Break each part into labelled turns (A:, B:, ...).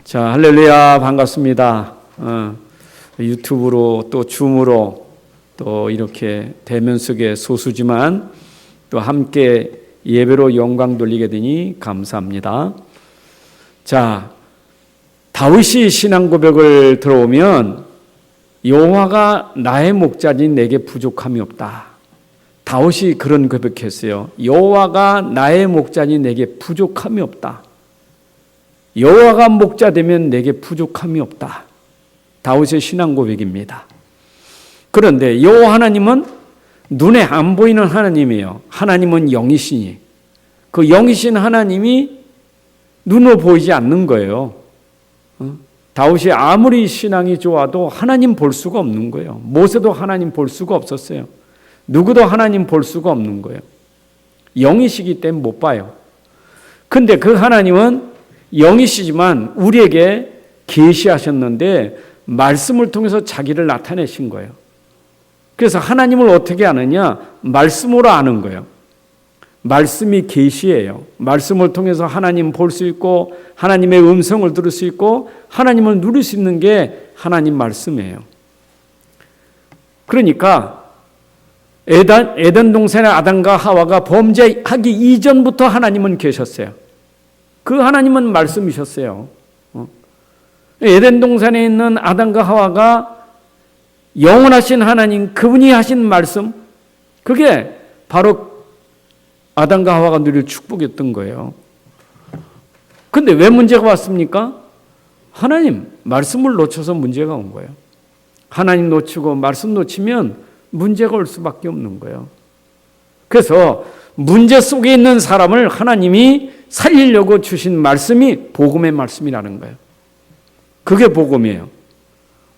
A: 자, 할렐루야, 반갑습니다. 유튜브로 또 줌으로 또 이렇게 대면 속의 소수지만 또 함께 예배로 영광 돌리게 되니 감사합니다. 자, 다윗이 신앙 고백을 들어오면 여호와가 나의 목자니 내게 부족함이 없다. 다윗이 그런 고백했어요. 여호와가 나의 목자니 내게 부족함이 없다. 여호와가 목자 되면 내게 부족함이 없다. 다윗의 신앙 고백입니다. 그런데 여호와 하나님은 눈에 안 보이는 하나님이에요. 하나님은 영이시니 그 영이신 하나님이 눈으로 보이지 않는 거예요. 다윗이 아무리 신앙이 좋아도 하나님 볼 수가 없는 거예요. 모세도 하나님 볼 수가 없었어요. 누구도 하나님 볼 수가 없는 거예요. 영이시기 때문에 못 봐요. 근데 그 하나님은 영이시지만 우리에게 계시하셨는데 말씀을 통해서 자기를 나타내신 거예요. 그래서 하나님을 어떻게 아느냐? 말씀으로 아는 거예요. 말씀이 계시예요. 말씀을 통해서 하나님 볼 수 있고 하나님의 음성을 들을 수 있고 하나님을 누릴 수 있는 게 하나님 말씀이에요. 그러니까 에덴 동산의 아담과 하와가 범죄하기 이전부터 하나님은 계셨어요. 그 하나님은 말씀이셨어요. 에덴 동산에 있는 아담과 하와가 영원하신 하나님, 그분이 하신 말씀, 그게 바로 아담과 하와가 누릴 축복이었던 거예요. 근데 왜 문제가 왔습니까? 하나님, 말씀을 놓쳐서 문제가 온 거예요. 하나님 놓치고 말씀 놓치면 문제가 올 수밖에 없는 거예요. 그래서 문제 속에 있는 사람을 하나님이 살리려고 주신 말씀이 복음의 말씀이라는 거예요. 그게 복음이에요.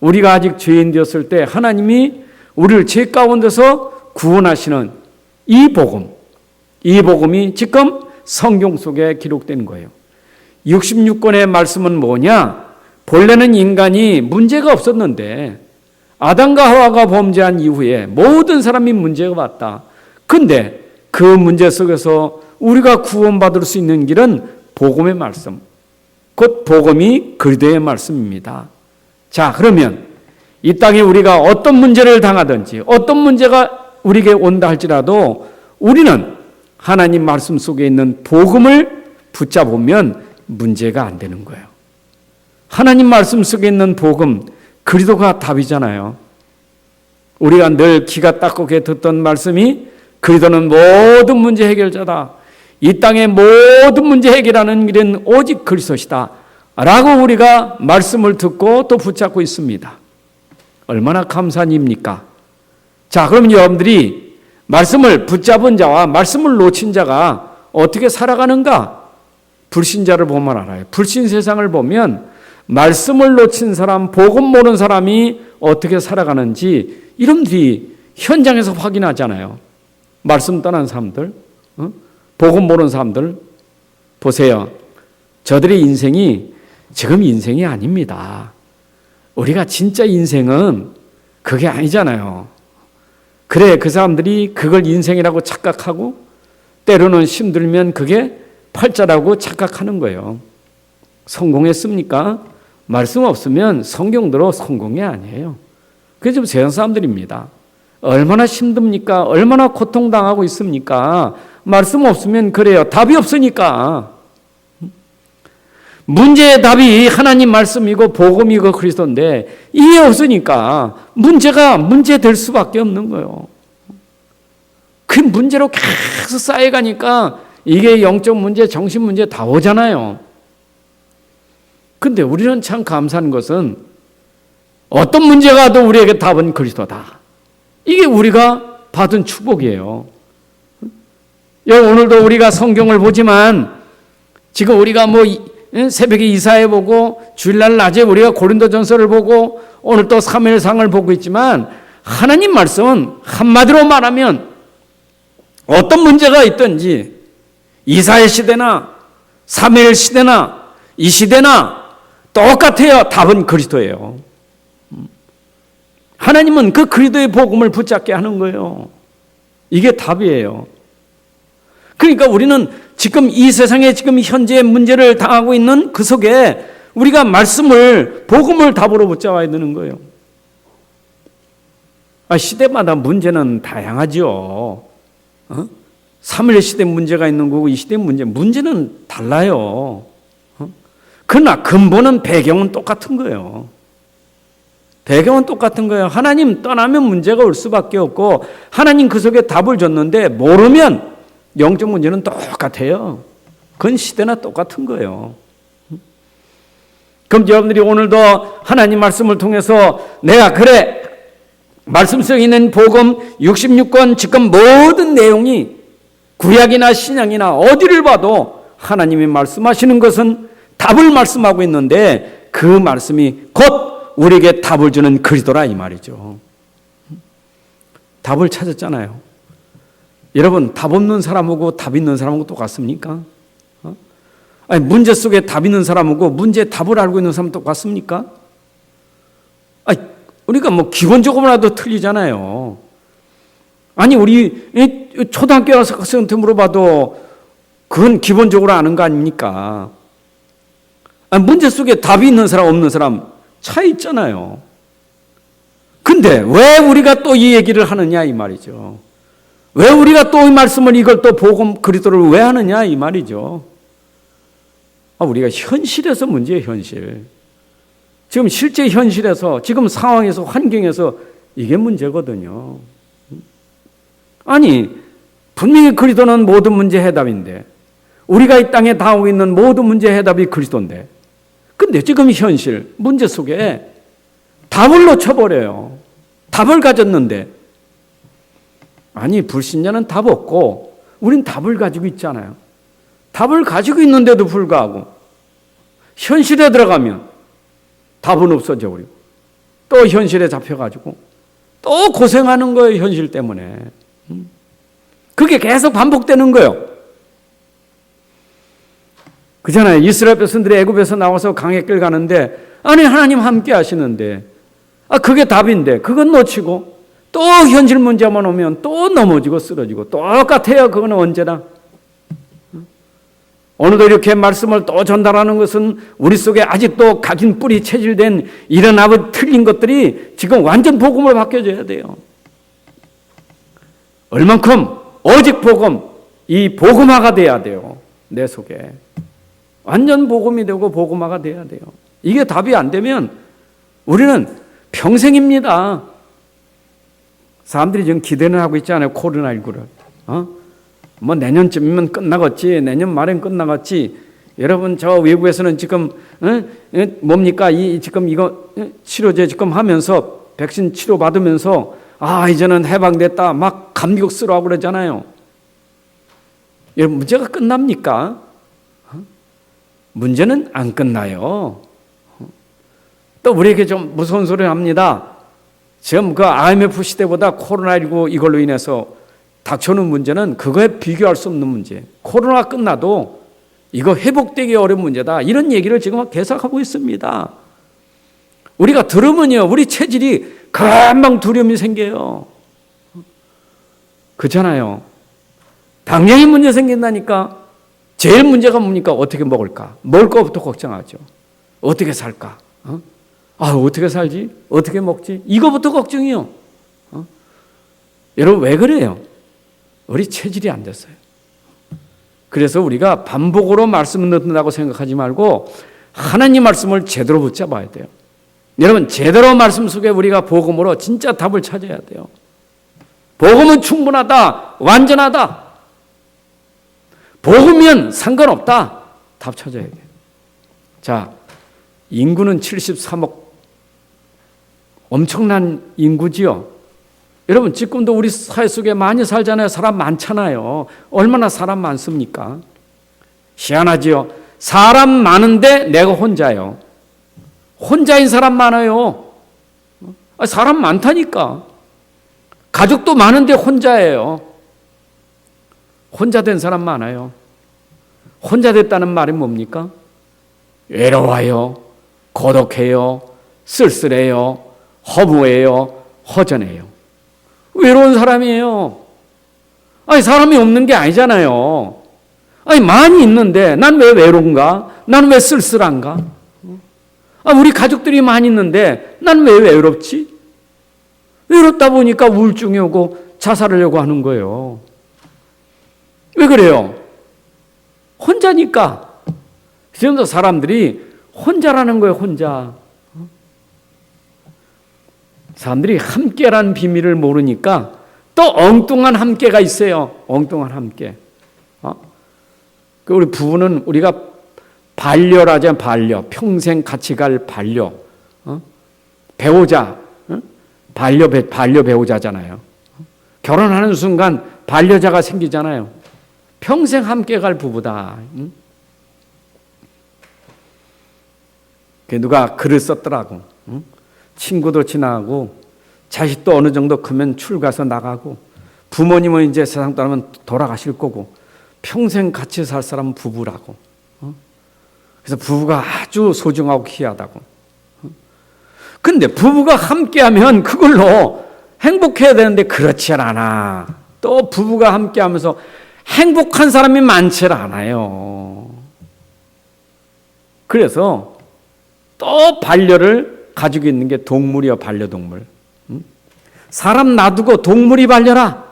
A: 우리가 아직 죄인 되었을 때 하나님이 우리를 죄 가운데서 구원하시는 이 복음이 지금 성경 속에 기록된 거예요. 66권의 말씀은 뭐냐? 본래는 인간이 문제가 없었는데 아담과 하와가 범죄한 이후에 모든 사람이 문제가 왔다. 근데 그 문제 속에서 우리가 구원받을 수 있는 길은 복음의 말씀, 곧 복음이 그리스도의 말씀입니다. 자, 그러면 이 땅에 우리가 어떤 문제를 당하든지 어떤 문제가 우리에게 온다 할지라도 우리는 하나님 말씀 속에 있는 복음을 붙잡으면 문제가 안 되는 거예요. 하나님 말씀 속에 있는 복음, 그리스도가 답이잖아요. 우리가 늘 기가 따끔하게 듣던 말씀이 그리스도는 모든 문제 해결자다. 이 땅의 모든 문제 해결하는 길은 오직 그리스도시다. 라고 우리가 말씀을 듣고 또 붙잡고 있습니다. 얼마나 감사한 일입니까? 자, 그럼 여러분들이 말씀을 붙잡은 자와 말씀을 놓친 자가 어떻게 살아가는가? 불신자를 보면 알아요. 불신 세상을 보면 말씀을 놓친 사람, 복음 모르는 사람이 어떻게 살아가는지 이름들이 현장에서 확인하잖아요. 말씀 떠난 사람들, 복음 모르는 사람들 보세요. 저들의 인생이 지금 인생이 아닙니다. 우리가 진짜 인생은 그게 아니잖아요. 그래, 그 사람들이 그걸 인생이라고 착각하고 때로는 힘들면 그게 팔자라고 착각하는 거예요. 성공했습니까? 말씀 없으면 성경대로 성공이 아니에요. 그게 좀 세상 사람들입니다. 얼마나 힘듭니까? 얼마나 고통당하고 있습니까? 말씀 없으면 그래요. 답이 없으니까. 문제의 답이 하나님 말씀이고 복음이고 그리스도인데 이게 없으니까 문제가 문제될 수밖에 없는 거예요. 그 문제로 계속 쌓여가니까 이게 영적 문제, 정신 문제 다 오잖아요. 근데 우리는 참 감사한 것은 어떤 문제가 와도 우리에게 답은 그리스도다. 이게 우리가 받은 축복이에요. 오늘도 우리가 성경을 보지만 지금 우리가 새벽에 이사회 보고 주일날 낮에 우리가 고린도전서를 보고 오늘 또 사무엘상을 보고 있지만 하나님 말씀은 한마디로 말하면 어떤 문제가 있든지 이사회 시대나 사무엘 시대나 이 시대나 똑같아요. 답은 그리스도예요. 하나님은 그 그리스도의 복음을 붙잡게 하는 거예요. 이게 답이에요. 그러니까 우리는 지금 이 세상에 지금 현재 문제를 당하고 있는 그 속에 우리가 말씀을, 복음을 답으로 붙잡아야 되는 거예요. 시대마다 문제는 다양하죠. 삼일 시대 문제가 있는 거고 이 시대 문제는 달라요. 그러나 근본은 배경은 똑같은 거예요. 배경은 똑같은 거예요. 하나님 떠나면 문제가 올 수밖에 없고 하나님 그 속에 답을 줬는데 모르면 영적 문제는 똑같아요. 그건 시대나 똑같은 거예요. 그럼 여러분들이 오늘도 하나님 말씀을 통해서 내가 그래 말씀 속에 있는 복음 66권 지금 모든 내용이 구약이나 신약이나 어디를 봐도 하나님이 말씀하시는 것은 답을 말씀하고 있는데 그 말씀이 곧 우리에게 답을 주는 그리스도라 이 말이죠. 답을 찾았잖아요. 여러분 답 없는 사람하고 답 있는 사람하고 똑같습니까? 아니, 문제 속에 답 있는 사람하고 문제에 답을 알고 있는 사람 똑같습니까? 아니, 우리가 뭐 기본적으로라도 틀리잖아요. 아니 우리 초등학교 학생한테 물어봐도 그건 기본적으로 아는 거 아닙니까? 아니, 문제 속에 답이 있는 사람 없는 사람 차이 있잖아요. 근데 왜 우리가 또 이 얘기를 하느냐 이 말이죠. 왜 우리가 또 이 말씀을 이걸 또 복음 그리스도를 왜 하느냐 이 말이죠. 우리가 현실에서 문제예요. 현실. 지금 실제 현실에서 지금 상황에서 환경에서 이게 문제거든요. 아니 분명히 그리스도는 모든 문제 해답인데 우리가 이 땅에 당하고 있는 모든 문제 해답이 그리스도인데 근데 지금 현실 문제 속에 답을 놓쳐버려요. 답을 가졌는데 아니 불신자는 답 없고 우린 답을 가지고 있잖아요. 답을 가지고 있는데도 불구하고 현실에 들어가면 답은 없어져 버리고 또 현실에 잡혀가지고 또 고생하는 거예요. 현실 때문에. 그게 계속 반복되는 거예요. 그잖아요. 이스라엘 백성들이 애굽에서 나와서 강에 길 가는데 아니 하나님 함께 하시는데 그게 답인데 그건 놓치고 또 현실 문제만 오면 또 넘어지고 쓰러지고 똑같아요. 그거는 언제나. 오늘도 이렇게 말씀을 또 전달하는 것은 우리 속에 아직도 각인 뿌리 체질된 이런 아버 틀린 것들이 지금 완전 복음으로 바뀌어져야 돼요. 얼만큼 오직 복음, 이 복음화가 돼야 돼요. 내 속에. 완전 복음이 되고 복음화가 돼야 돼요. 이게 답이 안 되면 우리는 평생입니다. 사람들이 지금 기대는 하고 있잖아요. 코로나19를. 뭐 내년쯤이면 끝나겠지. 내년 말엔 끝나겠지. 여러분 저 외국에서는 지금 뭡니까? 지금 이거 치료제 지금 하면서 백신 치료 받으면서 이제는 해방됐다. 막 감격스러워하고 그러잖아요. 여러분 문제가 끝납니까? 문제는 안 끝나요. 또 우리에게 좀 무서운 소리를 합니다. 지금 그 IMF 시대보다 코로나19 이걸로 인해서 닥쳐오는 문제는 그거에 비교할 수 없는 문제. 코로나 끝나도 이거 회복되기 어려운 문제다. 이런 얘기를 지금 계속하고 있습니다. 우리가 들으면요, 우리 체질이 금방 두려움이 생겨요. 그렇잖아요. 당장에 문제 생긴다니까. 제일 문제가 뭡니까? 어떻게 먹을까? 먹을 거부터 걱정하죠. 어떻게 살까? 어떻게 살지? 어떻게 먹지? 이거부터 걱정이요. 여러분 왜 그래요? 우리 체질이 안 됐어요. 그래서 우리가 반복으로 말씀을 듣는다고 생각하지 말고 하나님 말씀을 제대로 붙잡아야 돼요. 여러분 제대로 말씀 속에 우리가 복음으로 진짜 답을 찾아야 돼요. 복음은 충분하다. 완전하다. 복음이면 상관없다. 답 찾아야 돼요. 자, 인구는 73억. 엄청난 인구지요. 여러분 지금도 우리 사회 속에 많이 살잖아요. 사람 많잖아요. 얼마나 사람 많습니까? 희한하지요. 사람 많은데 내가 혼자요. 혼자인 사람 많아요. 사람 많다니까. 가족도 많은데 혼자예요. 혼자 된 사람 많아요. 혼자 됐다는 말이 뭡니까? 외로워요. 고독해요. 쓸쓸해요. 허무해요. 허전해요. 외로운 사람이에요. 사람이 없는 게 아니잖아요. 많이 있는데 난 왜 외로운가? 난 왜 쓸쓸한가? 우리 가족들이 많이 있는데 난 왜 외롭지? 외롭다 보니까 우울증이 오고 자살하려고 하는 거예요. 왜 그래요? 혼자니까. 지금도 사람들이 혼자라는 거예요, 혼자. 사람들이 함께라는 비밀을 모르니까 또 엉뚱한 함께가 있어요. 엉뚱한 함께. 우리 부부는 우리가 반려라잖아요. 반려. 평생 같이 갈 반려. 배우자. 반려 배우자잖아요. 결혼하는 순간 반려자가 생기잖아요. 평생 함께 갈 부부다. 누가 글을 썼더라고. 친구도 지나가고 자식도 어느 정도 크면 출가서 나가고 부모님은 이제 세상 떠나면 돌아가실 거고 평생 같이 살 사람은 부부라고. 그래서 부부가 아주 소중하고 귀하다고. 근데 부부가 함께하면 그걸로 행복해야 되는데 그렇지 않아. 또 부부가 함께하면서 행복한 사람이 많지 않아요. 그래서 또 반려를 가지고 있는 게 동물이요, 반려동물. 사람 놔두고 동물이 반려라.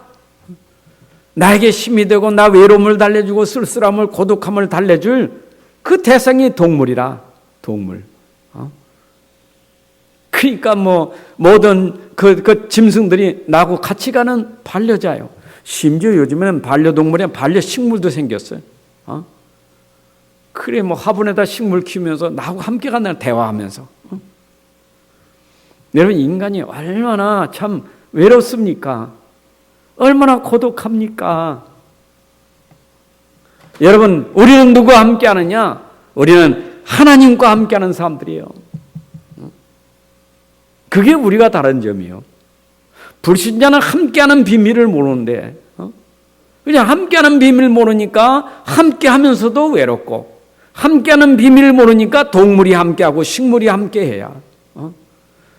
A: 나에게 힘이 되고 나 외로움을 달래주고 쓸쓸함을 고독함을 달래줄 그 대상이 동물이라. 동물. 그러니까 모든 그 짐승들이 나하고 같이 가는 반려자예요. 심지어 요즘에는 반려동물에 반려식물도 생겼어요. 그래 화분에다 식물 키우면서 나하고 함께 가는 대화하면서. 여러분 인간이 얼마나 참 외롭습니까? 얼마나 고독합니까? 여러분 우리는 누구와 함께 하느냐? 우리는 하나님과 함께 하는 사람들이에요. 그게 우리가 다른 점이에요. 불신자는 함께하는 비밀을 모르는데 그냥 함께하는 비밀을 모르니까 함께하면서도 외롭고 함께하는 비밀을 모르니까 동물이 함께하고 식물이 함께해야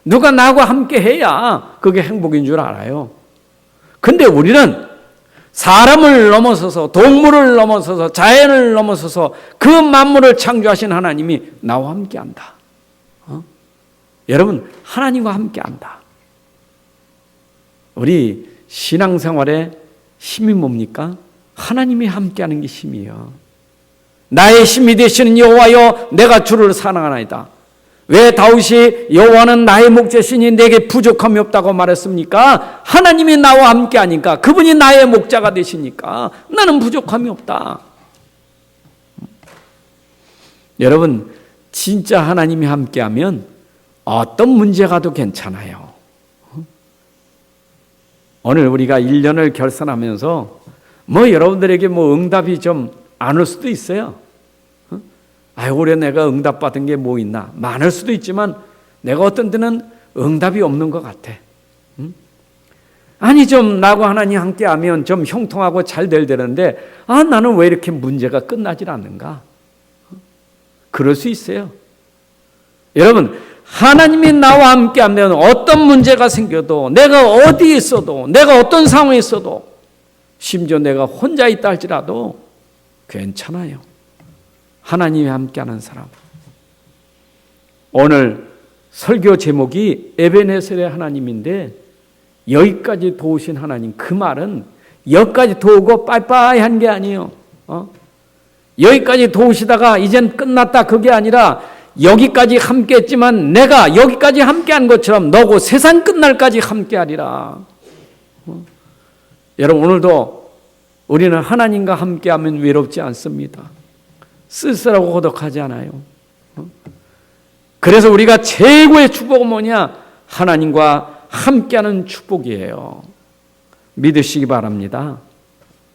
A: 누가 나하고 함께해야 그게 행복인 줄 알아요. 근데 우리는 사람을 넘어서서 동물을 넘어서서 자연을 넘어서서 그 만물을 창조하신 하나님이 나와 함께한다. 여러분 하나님과 함께한다. 우리 신앙생활의 힘이 뭡니까? 하나님이 함께하는 게 힘이에요. 나의 힘이 되시는 여호와여 내가 주를 사랑하나이다. 왜 다윗이 여호와는 나의 목자시니 내게 부족함이 없다고 말했습니까? 하나님이 나와 함께하니까 그분이 나의 목자가 되시니까 나는 부족함이 없다. 여러분 진짜 하나님이 함께하면 어떤 문제가 도 괜찮아요. 오늘 우리가 1년을 결산하면서 여러분들에게 응답이 좀 안 올 수도 있어요. 올해 내가 응답받은 게 뭐 있나? 많을 수도 있지만 내가 어떤 때는 응답이 없는 것 같아. 아니 좀 나하고 하나님 함께하면 좀 형통하고 잘 되는데 나는 왜 이렇게 문제가 끝나질 않는가? 그럴 수 있어요. 여러분 하나님이 나와 함께하면 어떤 문제가 생겨도 내가 어디에 있어도 내가 어떤 상황에 있어도 심지어 내가 혼자 있다 할지라도 괜찮아요. 하나님이 함께하는 사람. 오늘 설교 제목이 에베네셀의 하나님인데 여기까지 도우신 하나님. 그 말은 여기까지 도우고 빠이빠이 한 게 아니에요. 여기까지 도우시다가 이젠 끝났다 그게 아니라 여기까지 함께했지만 내가 여기까지 함께한 것처럼 너고 세상 끝날까지 함께하리라. 여러분 오늘도 우리는 하나님과 함께하면 외롭지 않습니다. 쓸쓸하고 고독하지 않아요. 그래서 우리가 최고의 축복은 뭐냐? 하나님과 함께하는 축복이에요. 믿으시기 바랍니다.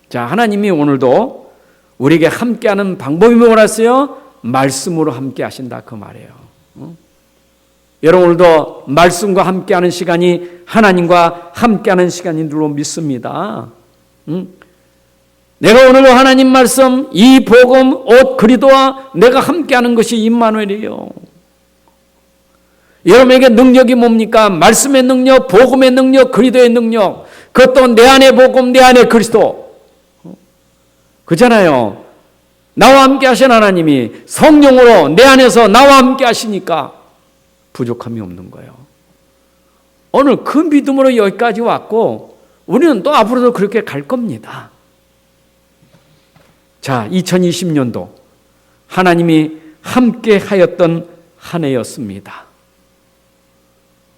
A: 자, 하나님이 오늘도 우리에게 함께하는 방법이 뭐라어요? 말씀으로 함께하신다 그 말이에요. 여러분 오늘도 말씀과 함께하는 시간이 하나님과 함께하는 시간인 줄로 믿습니다. 내가 오늘도 하나님 말씀, 이 복음, 옷 그리도와 내가 함께하는 것이 임마누엘이에요. 여러분에게 능력이 뭡니까? 말씀의 능력, 복음의 능력, 그리도의 능력. 그것도 내 안에 복음, 내 안에 그리스도. 그잖아요. 나와 함께 하신 하나님이 성령으로 내 안에서 나와 함께 하시니까 부족함이 없는 거예요. 오늘 그 믿음으로 여기까지 왔고 우리는 또 앞으로도 그렇게 갈 겁니다. 자, 2020년도 하나님이 함께 하였던 한 해였습니다.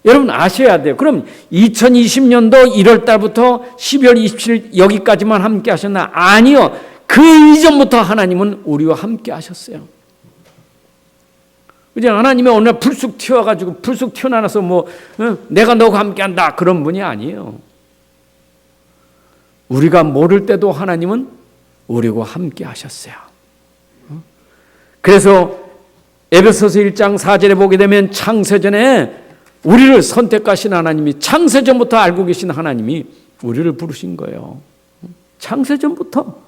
A: 여러분 아셔야 돼요. 그럼 2020년도 1월 달부터 12월 27일 여기까지만 함께 하셨나? 아니요. 그 이전부터 하나님은 우리와 함께 하셨어요. 그냥 하나님이 어느 날 불쑥 튀어가지고 불쑥 튀어나와서 내가 너와 함께한다 그런 분이 아니에요. 우리가 모를 때도 하나님은 우리와 함께 하셨어요. 그래서 에베소서 1장 4절에 보게 되면 창세전에 우리를 선택하신 하나님이 창세전부터 알고 계신 하나님이 우리를 부르신 거예요. 창세전부터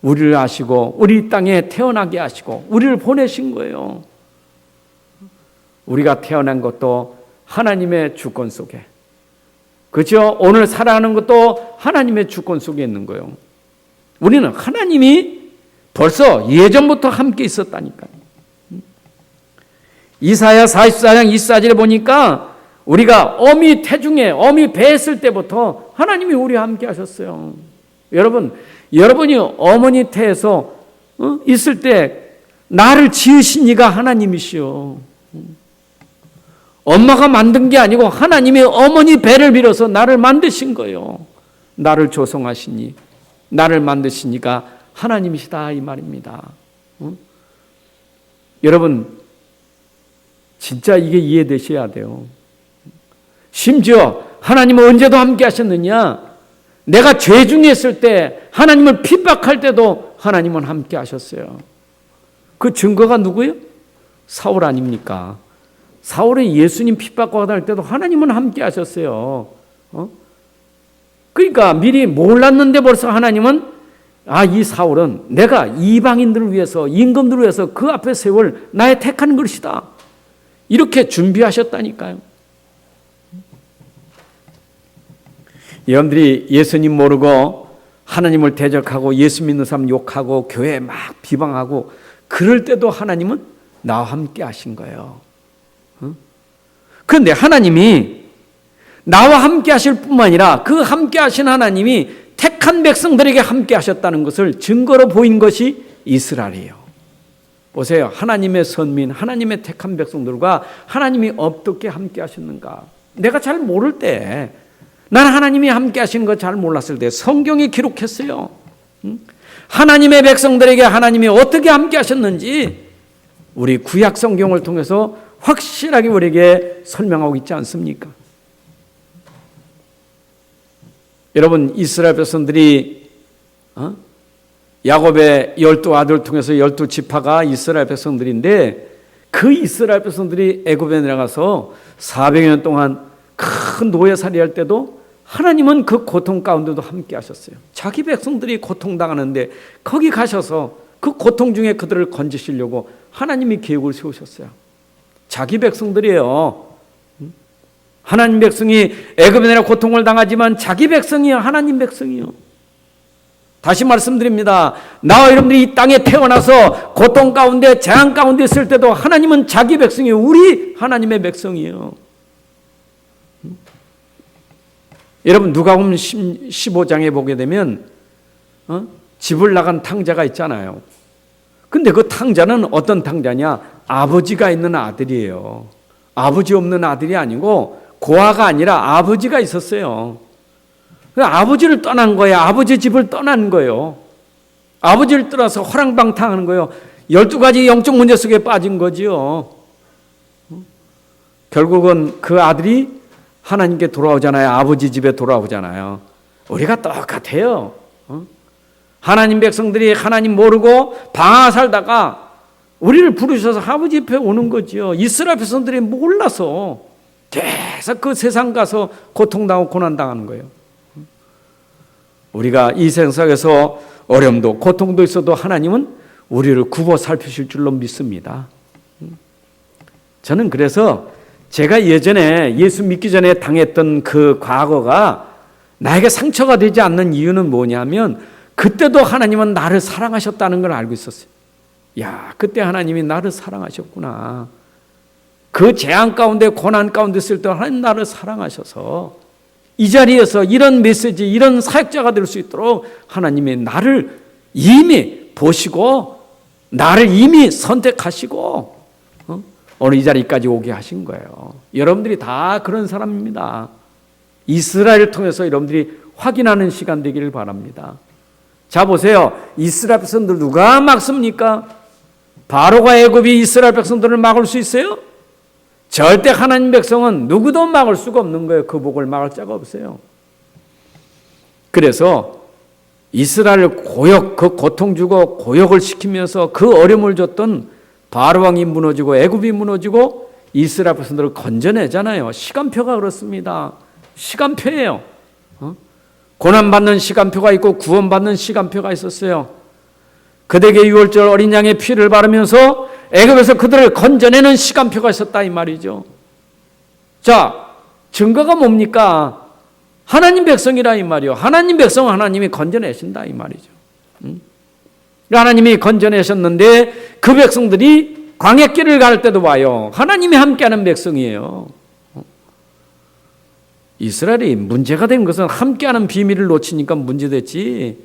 A: 우리를 아시고 우리 땅에 태어나게 하시고 우리를 보내신 거예요. 우리가 태어난 것도 하나님의 주권 속에, 그렇죠? 오늘 살아가는 것도 하나님의 주권 속에 있는 거예요. 우리는 하나님이 벌써 예전부터 함께 있었다니까요. 이사야 44장 24절에 보니까 우리가 어미 태중에 어미 배에 있을 때부터 하나님이 우리와 함께 하셨어요. 여러분이 어머니 태에서 있을 때 나를 지으신 이가 하나님이시오. 엄마가 만든 게 아니고 하나님이 어머니 배를 빌어서 나를 만드신 거예요. 나를 조성하시니 나를 만드시니까 하나님이시다 이 말입니다. 여러분 진짜 이게 이해되셔야 돼요. 심지어 하나님은 언제도 함께 하셨느냐? 내가 죄 중에 있을 때 하나님을 핍박할 때도 하나님은 함께 하셨어요. 그 증거가 누구예요? 사울 아닙니까? 사울의 예수님 핍박과 할 때도 하나님은 함께 하셨어요. 그러니까 미리 몰랐는데 벌써 하나님은 이 사울은 내가 이방인들을 위해서 임금들을 위해서 그 앞에 세울 나의 택한 것이다. 이렇게 준비하셨다니까요. 여러분들이 예수님 모르고 하나님을 대적하고 예수 믿는 사람 욕하고 교회 막 비방하고 그럴 때도 하나님은 나와 함께 하신 거예요. 그런데 하나님이 나와 함께 하실 뿐만 아니라 그 함께 하신 하나님이 택한 백성들에게 함께 하셨다는 것을 증거로 보인 것이 이스라엘이에요. 보세요. 하나님의 선민, 하나님의 택한 백성들과 하나님이 어떻게 함께 하셨는가. 내가 잘 모를 때, 나는 하나님이 함께 하신 거 잘 몰랐을 때 성경이 기록했어요. 하나님의 백성들에게 하나님이 어떻게 함께 하셨는지 우리 구약 성경을 통해서 확실하게 우리에게 설명하고 있지 않습니까? 여러분 이스라엘 백성들이 야곱의 12아들 통해서 12지파가 이스라엘 백성들인데 그 이스라엘 백성들이 애굽에 내려가서 400년 동안 큰 노예살이 할 때도 하나님은 그 고통 가운데도 함께 하셨어요. 자기 백성들이 고통당하는데 거기 가셔서 그 고통 중에 그들을 건지시려고 하나님이 계획을 세우셨어요. 자기 백성들이에요. 하나님 백성이 애굽에 내려 고통을 당하지만 자기 백성이요, 하나님 백성이요. 다시 말씀드립니다. 나와 여러분들이 이 땅에 태어나서 고통 가운데 재앙 가운데 있을 때도 하나님은 자기 백성이에요. 우리 하나님의 백성이에요. 여러분 누가복음 15장에 보게 되면 집을 나간 탕자가 있잖아요. 근데 그 탕자는 어떤 탕자냐? 아버지가 있는 아들이에요. 아버지 없는 아들이 아니고 고아가 아니라 아버지가 있었어요. 아버지를 떠난 거예요. 아버지 집을 떠난 거예요. 아버지를 떠나서 허랑방탕하는 거예요. 12가지 영적 문제 속에 빠진 거지요. 결국은 그 아들이 하나님께 돌아오잖아요. 아버지 집에 돌아오잖아요. 우리가 똑같아요. 하나님 백성들이 하나님 모르고 방황 살다가 우리를 부르셔서 아버지 옆에 오는 거지요. 이스라엘 백성들이 몰라서 계속 그 세상 가서 고통당하고 고난당하는 거예요. 우리가 이 세상에서 어려움도 고통도 있어도 하나님은 우리를 굽어 살피실 줄로 믿습니다. 저는 그래서 제가 예전에 예수 믿기 전에 당했던 그 과거가 나에게 상처가 되지 않는 이유는 뭐냐면 그때도 하나님은 나를 사랑하셨다는 걸 알고 있었어요. 야, 그때 하나님이 나를 사랑하셨구나. 그 재앙 가운데 고난 가운데 있을 때 하나님 나를 사랑하셔서 이 자리에서 이런 메시지, 이런 사역자가 될 수 있도록 하나님이 나를 이미 보시고 나를 이미 선택하시고 오늘 이 자리까지 오게 하신 거예요. 여러분들이 다 그런 사람입니다. 이스라엘을 통해서 여러분들이 확인하는 시간 되기를 바랍니다. 자 보세요. 이스라엘 백성들 누가 막습니까? 바로가 애굽이 이스라엘 백성들을 막을 수 있어요? 절대 하나님 백성은 누구도 막을 수가 없는 거예요. 그 복을 막을 자가 없어요. 그래서 이스라엘 고역, 그 고통 주고 고역을 시키면서 그 어려움을 줬던 바로 왕이 무너지고 애굽이 무너지고 이스라엘 백성들을 건져내잖아요. 시간표가 그렇습니다. 시간표예요. 고난받는 시간표가 있고 구원받는 시간표가 있었어요. 그대에게 유월절 어린 양의 피를 바르면서 애굽에서 그들을 건져내는 시간표가 있었다 이 말이죠. 자, 증거가 뭡니까? 하나님 백성이라 이 말이요. 하나님 백성은 하나님이 건져내신다 이 말이죠. 하나님이 건져내셨는데 그 백성들이 광야길을 갈 때도 와요. 하나님이 함께하는 백성이에요. 이스라엘이 문제가 된 것은 함께하는 비밀을 놓치니까 문제됐지,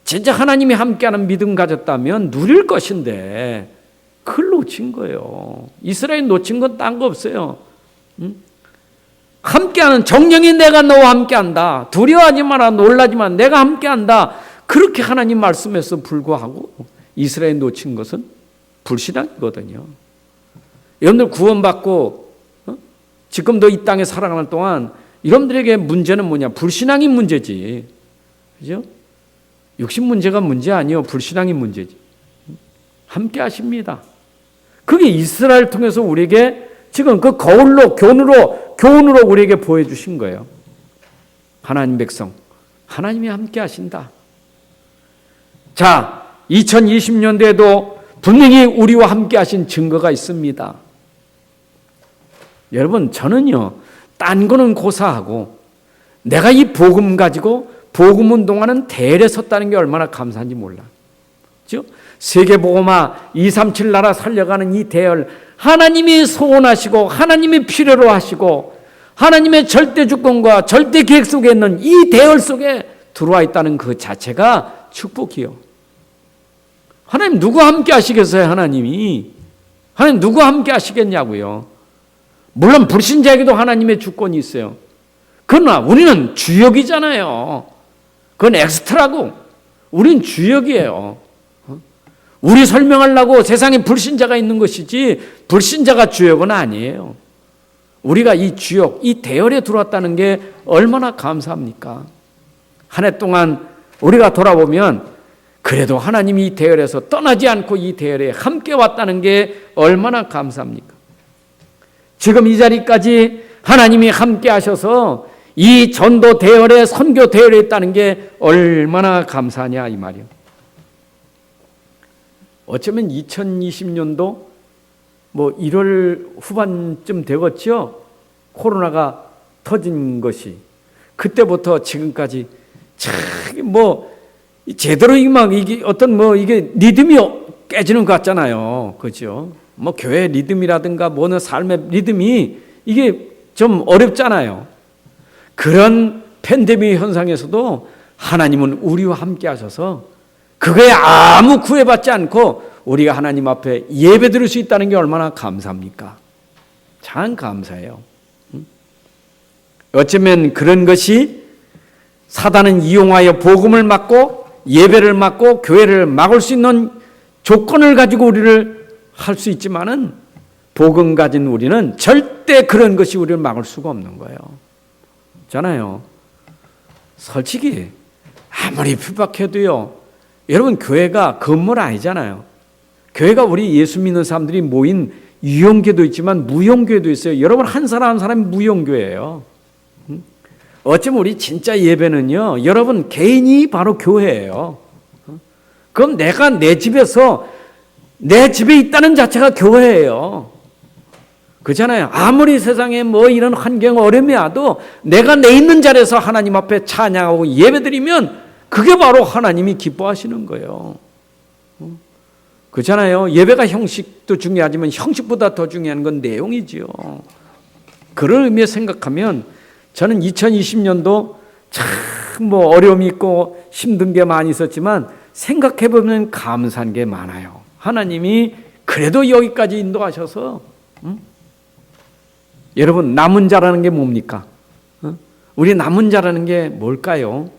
A: 진짜 하나님이 함께하는 믿음 가졌다면 누릴 것인데 그걸 놓친 거예요. 이스라엘이 놓친 건 딴 거 없어요. 함께하는 정령이 내가 너와 함께한다. 두려워하지 마라. 놀라지 마. 내가 함께한다. 그렇게 하나님 말씀에서 불구하고 이스라엘이 놓친 것은 불신앙이거든요. 여러분들 구원받고 지금도 이 땅에 살아가는 동안 여러분들에게 문제는 뭐냐? 불신앙이 문제지. 그죠? 육신 문제가 문제 아니요. 불신앙이 문제지. 함께 하십니다. 그게 이스라엘 통해서 우리에게 지금 그 거울로, 교훈으로 우리에게 보여주신 거예요. 하나님 백성, 하나님이 함께 하신다. 자, 2020년대에도 분명히 우리와 함께 하신 증거가 있습니다. 여러분, 저는요, 딴 거는 고사하고 내가 이 복음 가지고 복음 운동하는 대열에 섰다는 게 얼마나 감사한지 몰라. 그렇죠? 세계복음화 237 나라 살려가는 이 대열, 하나님이 소원하시고 하나님이 필요로 하시고 하나님의 절대 주권과 절대 계획 속에 있는 이 대열 속에 들어와 있다는 그 자체가 축복이요. 하나님 누구 함께 하시겠어요? 하나님 누구 함께 하시겠냐고요. 물론 불신자에게도 하나님의 주권이 있어요. 그러나 우리는 주역이잖아요. 그건 엑스트라고. 우린 주역이에요. 우리 설명하려고 세상에 불신자가 있는 것이지 불신자가 주역은 아니에요. 우리가 이 주역, 이 대열에 들어왔다는 게 얼마나 감사합니까? 한 해 동안 우리가 돌아보면 그래도 하나님이 이 대열에서 떠나지 않고 이 대열에 함께 왔다는 게 얼마나 감사합니까? 지금 이 자리까지 하나님이 함께 하셔서 이 전도 대열에, 선교 대열에 있다는 게 얼마나 감사하냐 이 말이요. 어쩌면 2020년도 뭐 1월 후반쯤 되겠죠. 코로나가 터진 것이 그때부터 지금까지 참 뭐 제대로 막 이게 어떤 뭐 이게 리듬이 깨지는 것 같잖아요. 그렇죠? 뭐 교회 리듬이라든가 뭐는 삶의 리듬이 이게 좀 어렵잖아요. 그런 팬데믹 현상에서도 하나님은 우리와 함께 하셔서 그거에 아무 구애받지 않고 우리가 하나님 앞에 예배 드릴 수 있다는 게 얼마나 감사합니까? 참 감사해요. 어쩌면 그런 것이 사단은 이용하여 복음을 막고 예배를 막고 교회를 막을 수 있는 조건을 가지고 우리를 할 수 있지만은 복음 가진 우리는 절대 그런 것이 우리를 막을 수가 없는 거예요. 잖아요. 솔직히 아무리 핍박해도요. 여러분 교회가 건물 아니잖아요. 교회가 우리 예수 믿는 사람들이 모인 유형교도 있지만 무형교회도 있어요. 여러분 한 사람 한 사람이 무형교회예요. 어쩌면 우리 진짜 예배는요. 여러분 개인이 바로 교회예요. 그럼 내가 내 집에서 내 집에 있다는 자체가 교회예요. 그렇잖아요. 아무리 세상에 뭐 이런 환경 어려움이 와도 내가 내 있는 자리에서 하나님 앞에 찬양하고 예배드리면 그게 바로 하나님이 기뻐하시는 거예요. 그렇잖아요. 예배가 형식도 중요하지만 형식보다 더 중요한 건 내용이지요. 그런 의미에 생각하면 저는 2020년도 참 뭐 어려움이 있고 힘든 게 많이 있었지만 생각해 보면 감사한 게 많아요. 하나님이 그래도 여기까지 인도하셔서 여러분 남은 자라는 게 뭡니까? 우리 남은 자라는 게 뭘까요?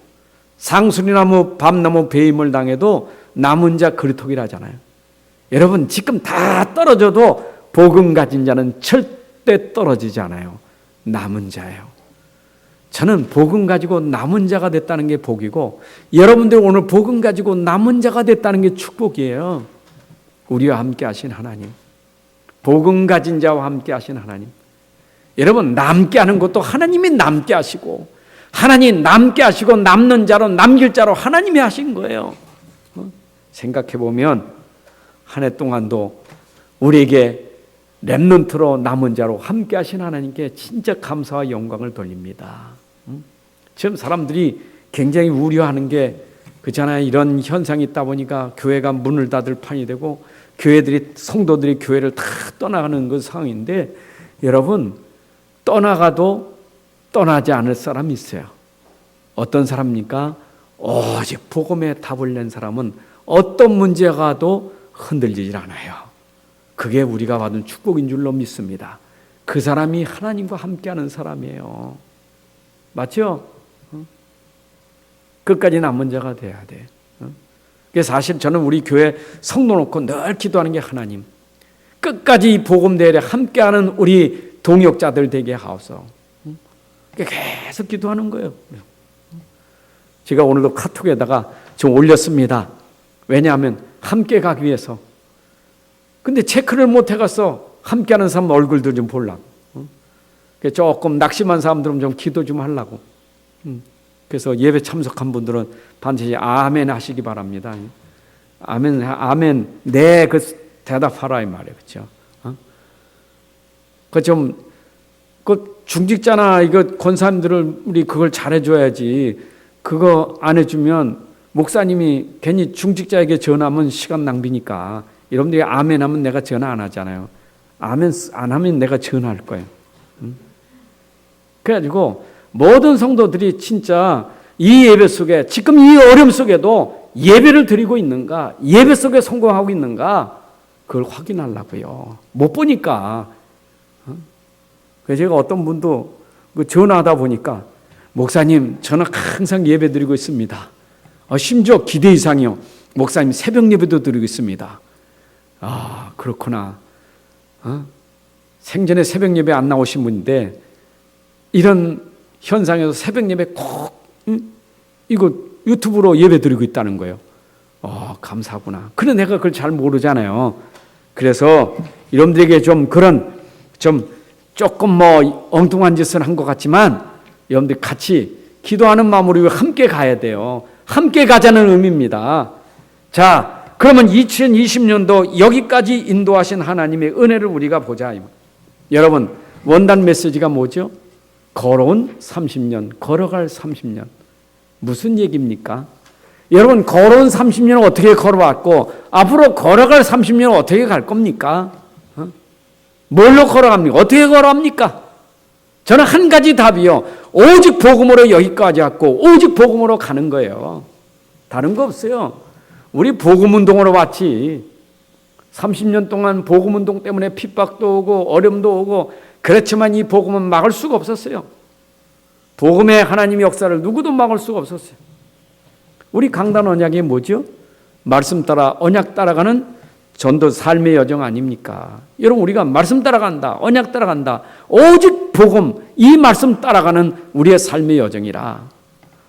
A: 상수리나무, 밤나무, 배임을 당해도 남은 자 그리토기라잖아요. 여러분 지금 다 떨어져도 복음 가진 자는 절대 떨어지지 않아요. 남은 자예요. 저는 복음 가지고 남은 자가 됐다는 게 복이고 여러분들 오늘 복음 가지고 남은 자가 됐다는 게 축복이에요. 우리와 함께 하신 하나님, 복음 가진 자와 함께 하신 하나님. 여러분 남게 하는 것도 하나님이 남게 하시고 하나님 남게 하시고 남는 자로 남길 자로 하나님이 하신 거예요. 생각해 보면 한 해 동안도 우리에게 렘넌트로 남은 자로 함께 하신 하나님께 진짜 감사와 영광을 돌립니다. 지금 사람들이 굉장히 우려하는 게 그렇잖아요. 이런 현상이 있다 보니까 교회가 문을 닫을 판이 되고 교회들이 성도들이 교회를 다 떠나가는 그 상황인데 여러분 떠나가도 떠나지 않을 사람이 있어요. 어떤 사람입니까? 오직 복음에 답을 낸 사람은 어떤 문제가 와도 흔들리질 않아요. 그게 우리가 받은 축복인 줄로 믿습니다. 그 사람이 하나님과 함께하는 사람이에요. 맞죠? 끝까지 남은 자가 돼야 돼. 사실 저는 우리 교회 성도 놓고 늘 기도하는 게 하나님 끝까지 이 복음 대회에 함께하는 우리 동역자들 되게 하옵소서. 계속 기도하는 거예요. 제가 오늘도 카톡에다가 좀 올렸습니다. 왜냐하면 함께 가기 위해서. 근데 체크를 못 해가서 함께하는 사람 얼굴들 좀 보려고. 조금 낙심한 사람들은 좀 기도 좀 하려고. 그래서 예배 참석한 분들은 반드시 아멘 하시기 바랍니다. 아멘, 아멘, 네, 그 대답하라 이 말이에요, 그렇죠? 그 좀 그 중직자나 이거 권사님들을 우리 그걸 잘해줘야지. 그거 안 해주면 목사님이 괜히 중직자에게 전하면 시간 낭비니까. 여러분들이 아멘 하면 내가 전화 안 하잖아요. 아멘 안 하면 내가 전화할 거예요. 그래가지고 모든 성도들이 진짜 이 예배 속에 지금 이 어려움 속에도 예배를 드리고 있는가, 예배 속에 성공하고 있는가 그걸 확인하려고요. 못 보니까. 그래서 제가 어떤 분도 전화하다 보니까 목사님 저는 항상 예배 드리고 있습니다. 심지어 기대 이상이요. 목사님 새벽 예배도 드리고 있습니다. 아 그렇구나. 생전에 새벽 예배 안 나오신 분인데 이런 현상에서 새벽 예배 꼭 이거 유튜브로 예배 드리고 있다는 거예요. 감사하구나. 그래 내가 그걸 잘 모르잖아요. 그래서 여러분들에게 좀 그런 좀 조금 뭐 엉뚱한 짓을 한 것 같지만 여러분들 같이 기도하는 마음으로 함께 가야 돼요. 함께 가자는 의미입니다. 자, 그러면 2020년도 여기까지 인도하신 하나님의 은혜를 우리가 보자. 여러분 원단 메시지가 뭐죠? 걸어온 30년, 걸어갈 30년. 무슨 얘기입니까? 여러분 걸어온 30년을 어떻게 걸어왔고 앞으로 걸어갈 30년은 어떻게 갈 겁니까? 뭘로 걸어갑니까? 어떻게 걸어갑니까? 저는 한 가지 답이요. 오직 복음으로 여기까지 왔고 오직 복음으로 가는 거예요. 다른 거 없어요. 우리 복음운동으로 왔지. 30년 동안 복음운동 때문에 핍박도 오고 어려움도 오고 그렇지만 이 복음은 막을 수가 없었어요. 복음의 하나님의 역사를 누구도 막을 수가 없었어요. 우리 강단 언약이 뭐죠? 말씀 따라 언약 따라가는 전도 삶의 여정 아닙니까? 여러분 우리가 말씀 따라간다. 언약 따라간다. 오직 복음 이 말씀 따라가는 우리의 삶의 여정이라.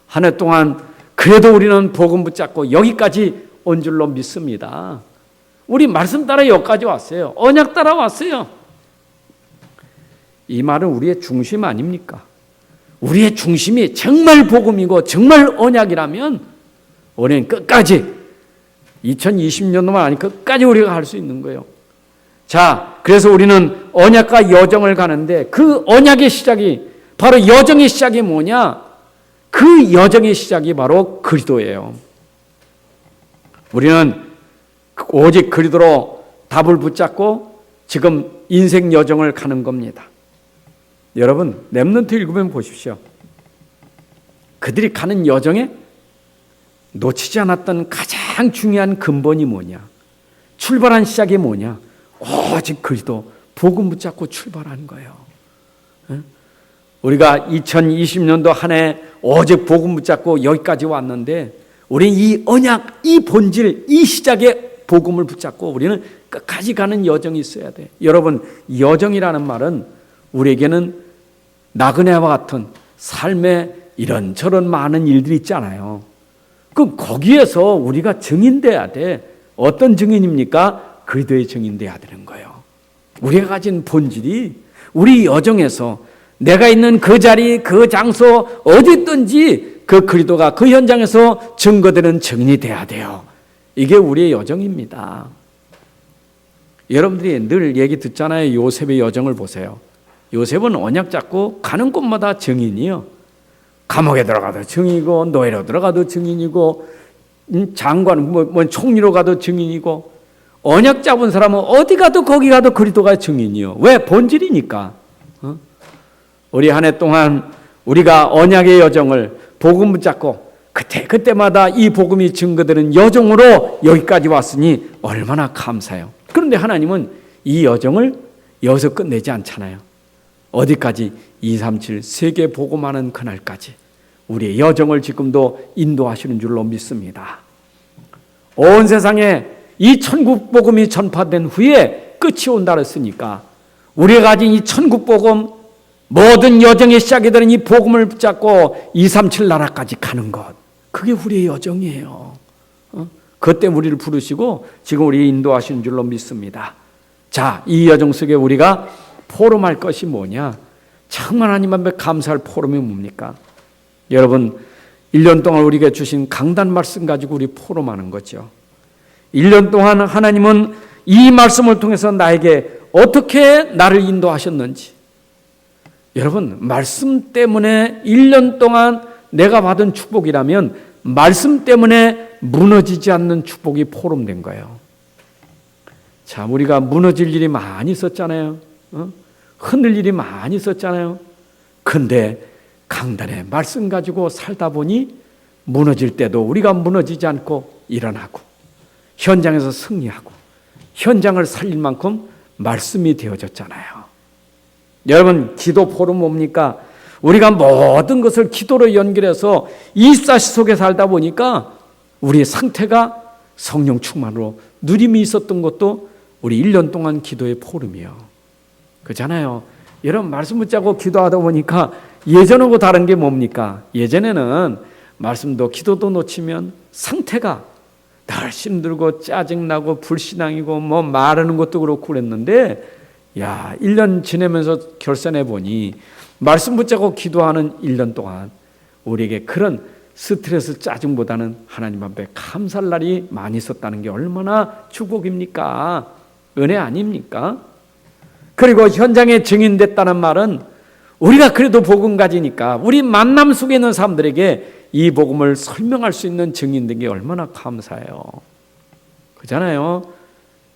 A: 한 해 동안 그래도 우리는 복음 붙잡고 여기까지 온 줄로 믿습니다. 우리 말씀 따라 여기까지 왔어요. 언약 따라 왔어요. 이 말은 우리의 중심 아닙니까? 우리의 중심이 정말 복음이고 정말 언약이라면 우리는 끝까지 2020년도만 아니 끝까지 우리가 할 수 있는 거예요. 자, 그래서 우리는 언약과 여정을 가는데 그 언약의 시작이 바로 여정의 시작이 뭐냐? 그 여정의 시작이 바로 그리스도예요. 우리는 오직 그리스도로 답을 붙잡고 지금 인생 여정을 가는 겁니다. 여러분, 렘넌트 읽으면 보십시오. 그들이 가는 여정에 놓치지 않았던 가장 중요한 근본이 뭐냐? 출발한 시작이 뭐냐? 오직 그리스도 복음 붙잡고 출발한 거예요. 우리가 2020년도 한 해 오직 복음 붙잡고 여기까지 왔는데, 우리 이 언약, 이 본질, 이 시작에 복음을 붙잡고 우리는 끝까지 가는 여정이 있어야 돼. 여러분, 여정이라는 말은 우리에게는 나그네와 같은 삶에 이런저런 많은 일들이 있잖아요. 거기에서 우리가 증인돼야 돼. 어떤 증인입니까? 그리스도의 증인돼야 되는 거예요. 우리가 가진 본질이 우리 여정에서 내가 있는 그 자리, 그 장소, 어디 있든지 그 그리스도가 그 현장에서 증거되는 증인이 돼야 돼요. 이게 우리의 여정입니다. 여러분들이 늘 얘기 듣잖아요. 요셉의 여정을 보세요. 요셉은 언약 잡고 가는 곳마다 증인이요. 감옥에 들어가도 증인이고, 노예로 들어가도 증인이고, 장관, 총리로 가도 증인이고, 언약 잡은 사람은 어디 가도 거기 가도 그리스도가 증인이요. 왜? 본질이니까. 우리 한 해 동안 우리가 언약의 여정을 복음 붙잡고 그때마다 이 복음이 증거되는 여정으로 여기까지 왔으니 얼마나 감사해요. 그런데 하나님은 이 여정을 여기서 끝내지 않잖아요. 어디까지? 237 세계 복음하는 그날까지 우리의 여정을 지금도 인도하시는 줄로 믿습니다. 온 세상에 이 천국 복음이 전파된 후에 끝이 온다 그랬으니까 우리가 가진 이 천국 복음, 모든 여정의 시작이 되는 이 복음을 붙잡고 237 나라까지 가는 것, 그게 우리의 여정이에요. 그때 우리를 부르시고 지금 우리 인도하시는 줄로 믿습니다. 자, 이 여정 속에 우리가 포럼할 것이 뭐냐? 정말 하나님 앞에 감사할 포럼이 뭡니까? 여러분, 1년 동안 우리에게 주신 강단 말씀 가지고 우리 포럼하는 거죠. 1년 동안 하나님은 이 말씀을 통해서 나에게 어떻게 나를 인도하셨는지, 여러분, 말씀 때문에 1년 동안 내가 받은 축복이라면 말씀 때문에 무너지지 않는 축복이 포럼된 거예요. 자, 우리가 무너질 일이 많이 있었잖아요. 흔들 일이 많이 있었잖아요. 근데 강단의 말씀 가지고 살다 보니 무너질 때도 우리가 무너지지 않고 일어나고 현장에서 승리하고 현장을 살릴 만큼 말씀이 되어졌잖아요. 여러분, 기도 포럼 뭡니까? 우리가 모든 것을 기도로 연결해서 24시 속에 살다 보니까 우리의 상태가 성령 충만으로 누림이 있었던 것도 우리 1년 동안 기도의 포럼이에요. 그렇잖아요. 여러분, 말씀 붙잡고 기도하다 보니까 예전하고 다른 게 뭡니까? 예전에는 말씀도 기도도 놓치면 상태가 늘 힘들고 짜증나고 불신앙이고 뭐 말하는 것도 그렇고 그랬는데, 야, 1년 지내면서 결산해 보니 말씀 붙잡고 기도하는 1년 동안 우리에게 그런 스트레스 짜증보다는 하나님 앞에 감사할 날이 많이 있었다는 게 얼마나 축복입니까? 은혜 아닙니까? 그리고 현장에 증인됐다는 말은 우리가 그래도 복음 가지니까 우리 만남 속에 있는 사람들에게 이 복음을 설명할 수 있는 증인된 게 얼마나 감사해요. 그렇잖아요.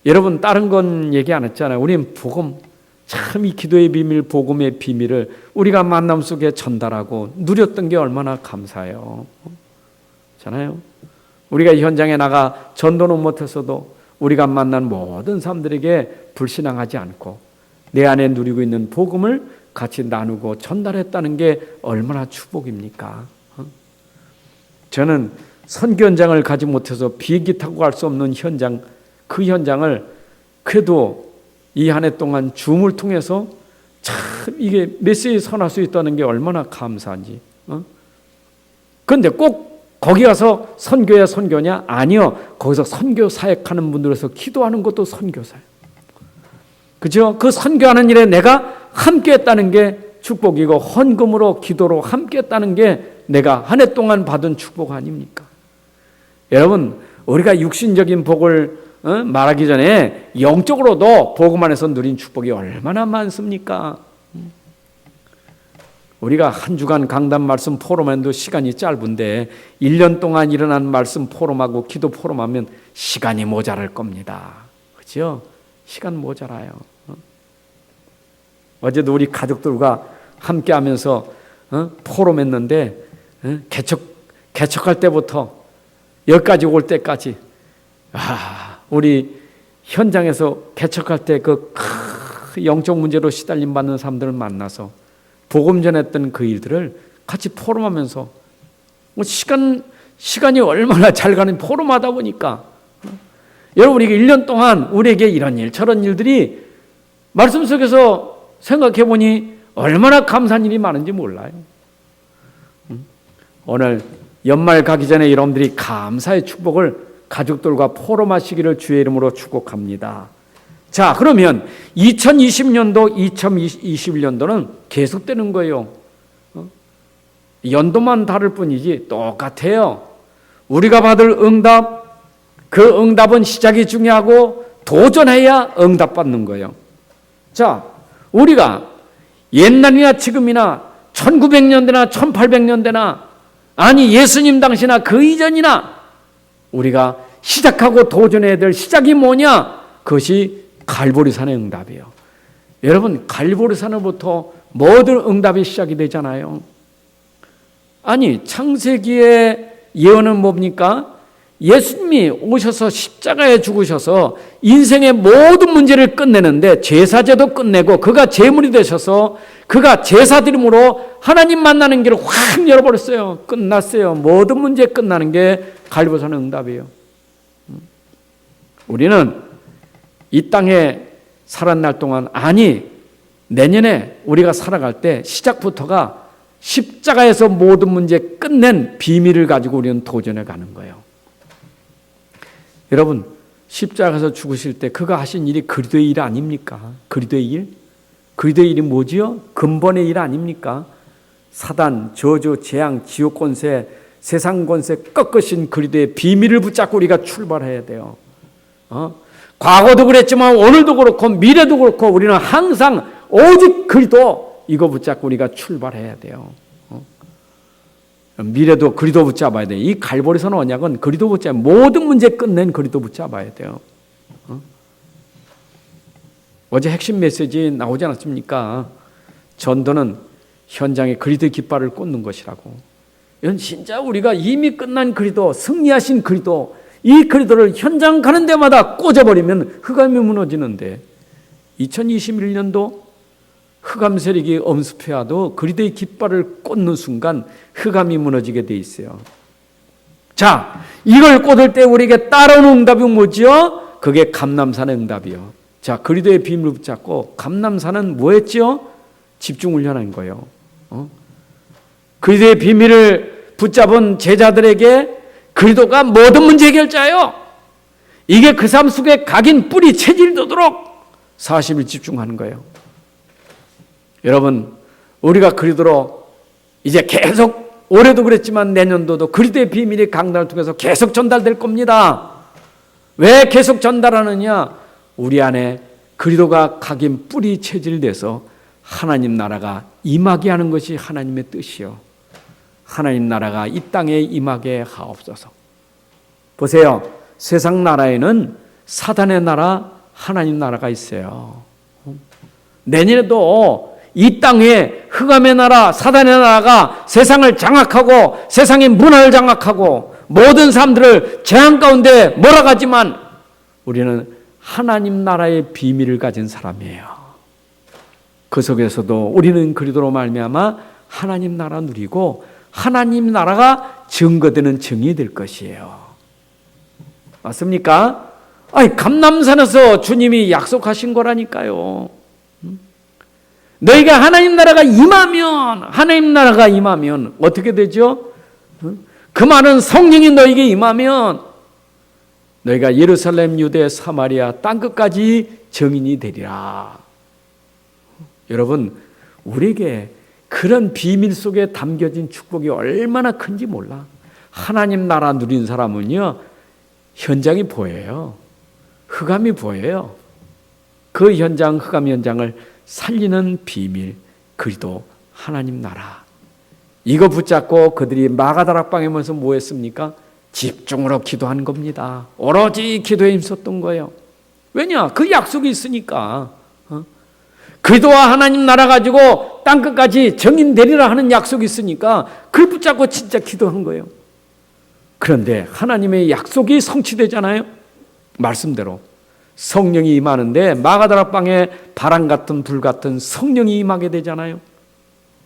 A: 여러분, 다른 건 얘기 안 했잖아요. 우리는 복음, 참 이 기도의 비밀, 복음의 비밀을 우리가 만남 속에 전달하고 누렸던 게 얼마나 감사해요. 그렇잖아요. 우리가 현장에 나가 전도는 못했어도 우리가 만난 모든 사람들에게 불신앙하지 않고 내 안에 누리고 있는 복음을 같이 나누고 전달했다는 게 얼마나 축복입니까? 저는 선교 현장을 가지 못해서 비행기 타고 갈 수 없는 현장, 그 현장을 그래도 이 한 해 동안 줌을 통해서 참 이게 메시지 전할 수 있다는 게 얼마나 감사한지. 그런데 꼭 거기 가서 선교야 선교냐? 아니요. 거기서 선교 사역하는 분들에서 기도하는 것도 선교사예요. 그죠? 그 선교하는 일에 내가 함께 했다는 게 축복이고 헌금으로 기도로 함께 했다는 게 내가 한 해 동안 받은 축복 아닙니까? 여러분, 우리가 육신적인 복을 말하기 전에 영적으로도 복음 안에서 누린 축복이 얼마나 많습니까? 우리가 한 주간 강단 말씀 포럼해도 시간이 짧은데 1년 동안 일어난 말씀 포럼하고 기도 포럼하면 시간이 모자랄 겁니다. 그렇죠? 시간 모자라요. 어제도 우리 가족들과 함께 하면서 포럼했는데 개척할 때부터 여기까지 올 때까지 우리 현장에서 개척할 때 그 영적 문제로 시달림 받는 사람들을 만나서 복음 전했던 그 일들을 같이 포럼하면서 시간이 얼마나 잘 가는 포럼하다 보니까 여러분 우리가 1년 동안 우리에게 이런 일 저런 일들이 말씀 속에서 생각해 보니 얼마나 감사한 일이 많은지 몰라요. 오늘 연말 가기 전에 여러분들이 감사의 축복을 가족들과 포럼하시기를 주의 이름으로 축복합니다. 자, 그러면 2020년도, 2021년도는 계속되는 거예요. 연도만 다를 뿐이지 똑같아요. 우리가 받을 응답, 그 응답은 시작이 중요하고 도전해야 응답받는 거예요. 자, 우리가 옛날이나 지금이나 1900년대나 1800년대나 아니 예수님 당시나 그 이전이나 우리가 시작하고 도전해야 될 시작이 뭐냐? 그것이 갈보리산의 응답이에요. 여러분 갈보리산으로부터 모든 응답이 시작이 되잖아요. 아니 창세기의 예언은 뭡니까? 예수님이 오셔서 십자가에 죽으셔서 인생의 모든 문제를 끝내는데 제사제도 끝내고 그가 제물이 되셔서 그가 제사드림으로 하나님 만나는 길을 확 열어버렸어요. 끝났어요. 모든 문제 끝나는 게 갈보리산의 응답이에요. 우리는 이 땅에 살아날 동안 아니 내년에 우리가 살아갈 때 시작부터가 십자가에서 모든 문제 끝낸 비밀을 가지고 우리는 도전해 가는 거예요. 여러분 십자가에서 죽으실 때 그가 하신 일이 그리스도의 일 아닙니까? 그리스도의 일? 그리스도의 일이 뭐지요? 근본의 일 아닙니까? 사단, 저주, 재앙, 지옥 권세, 세상 권세 꺾으신 그리스도의 비밀을 붙잡고 우리가 출발해야 돼요. 과거도 그랬지만 오늘도 그렇고 미래도 그렇고 우리는 항상 오직 그리스도 이거 붙잡고 우리가 출발해야 돼요. 미래도 그리스도 붙잡아야 돼요. 이 갈보리산 언약은 그리스도 붙잡아야 모든 문제 끝낸 그리스도 붙잡아야 돼요. 어제 핵심 메시지 나오지 않았습니까? 전도는 현장에 그리스도의 깃발을 꽂는 것이라고. 이건 진짜 우리가 이미 끝난 그리스도, 승리하신 그리스도, 이 그리스도를 현장 가는 데마다 꽂아버리면 흑암이 무너지는데 2021년도 흑암 세력이 엄습해와도 그리스도의 깃발을 꽂는 순간 흑암이 무너지게 돼 있어요. 자, 이걸 꽂을 때 우리에게 따라오는 응답이 뭐지요? 그게 감람산의 응답이요. 자, 그리스도의 비밀을 붙잡고 감람산은 뭐였지요? 집중 훈련한 거예요. 그리스도의 비밀을 붙잡은 제자들에게 그리스도가 모든 문제 해결자예요. 이게 그 삶 속에 각인 뿌리 체질이 되도록 40일 집중하는 거예요. 여러분 우리가 그리스도로 이제 계속 올해도 그랬지만 내년도도 그리스도의 비밀이 강단을 통해서 계속 전달될 겁니다. 왜 계속 전달하느냐? 우리 안에 그리스도가 각인 뿌리 체질돼서 하나님 나라가 임하게 하는 것이 하나님의 뜻이요. 하나님 나라가 이 땅에 임하게 하옵소서. 보세요. 세상 나라에는 사단의 나라, 하나님 나라가 있어요. 내년에도 이 땅에 흑암의 나라, 사단의 나라가 세상을 장악하고 세상의 문화를 장악하고 모든 사람들을 재앙 가운데 몰아가지만 우리는 하나님 나라의 비밀을 가진 사람이에요. 그 속에서도 우리는 그리스도로 말미암아 하나님 나라 누리고 하나님 나라가 증거되는 증이 될 것이에요. 맞습니까? 아니, 감람산에서 주님이 약속하신 거라니까요. 너희가 하나님 나라가 임하면 어떻게 되죠? 그 많은 성령이 너희에게 임하면 너희가 예루살렘, 유대, 사마리아 땅끝까지 증인이 되리라. 여러분, 우리에게 그런 비밀 속에 담겨진 축복이 얼마나 큰지 몰라. 하나님 나라 누린 사람은요, 현장이 보여요. 흑암이 보여요. 그 현장, 흑암 현장을 살리는 비밀, 그리스도 하나님 나라. 이거 붙잡고 그들이 마가다락방에 모여서 뭐 했습니까? 집중으로 기도한 겁니다. 오로지 기도에 힘썼던 거예요. 왜냐? 그 약속이 있으니까. 그리스도와 하나님 나라 가지고 땅끝까지 정인되리라 하는 약속이 있으니까 그걸 붙잡고 진짜 기도한 거예요. 그런데 하나님의 약속이 성취되잖아요. 말씀대로 성령이 임하는데 마가다락방에 바람 같은 불 같은 성령이 임하게 되잖아요.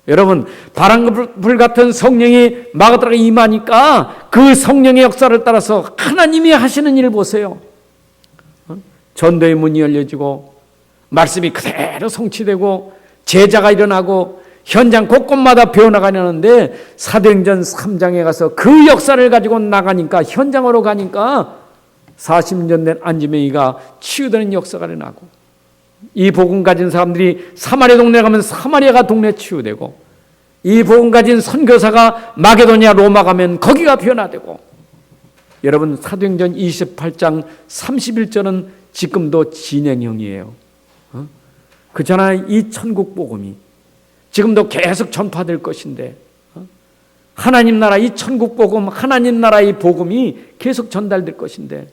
A: 여러분, 바람 불 같은 성령이 마가다락에 임하니까 그 성령의 역사를 따라서 하나님이 하시는 일 보세요. 전도의 문이 열려지고 말씀이 그대로 성취되고 제자가 일어나고 현장 곳곳마다 배워나가려는데 사도행전 3장에 가서 그 역사를 가지고 나가니까 현장으로 가니까 40년 된 안지맹이가 치유되는 역사가 일어나고 이 복음 가진 사람들이 사마리아 동네 가면 사마리아가 동네 치유되고 이 복음 가진 선교사가 마게도니아 로마 가면 거기가 변화되고 여러분 사도행전 28장 31절은 지금도 진행형이에요. 그잖아 이 천국 복음이 지금도 계속 전파될 것인데 하나님 나라 이 천국 복음 하나님 나라의 복음이 계속 전달될 것인데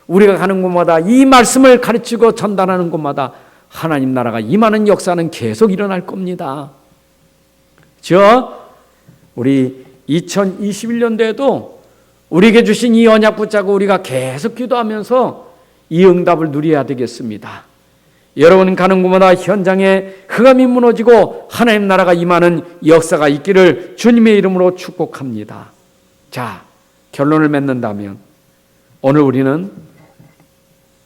A: 우리가 가는 곳마다 이 말씀을 가르치고 전달하는 곳마다 하나님 나라가 임하는 역사는 계속 일어날 겁니다. 우리 2021년도에도 우리에게 주신 이 언약 붙잡고 우리가 계속 기도하면서 이 응답을 누려야 되겠습니다. 여러분 가는 곳마다 현장에 흑암이 무너지고 하나님 나라가 임하는 역사가 있기를 주님의 이름으로 축복합니다. 자, 결론을 맺는다면 오늘 우리는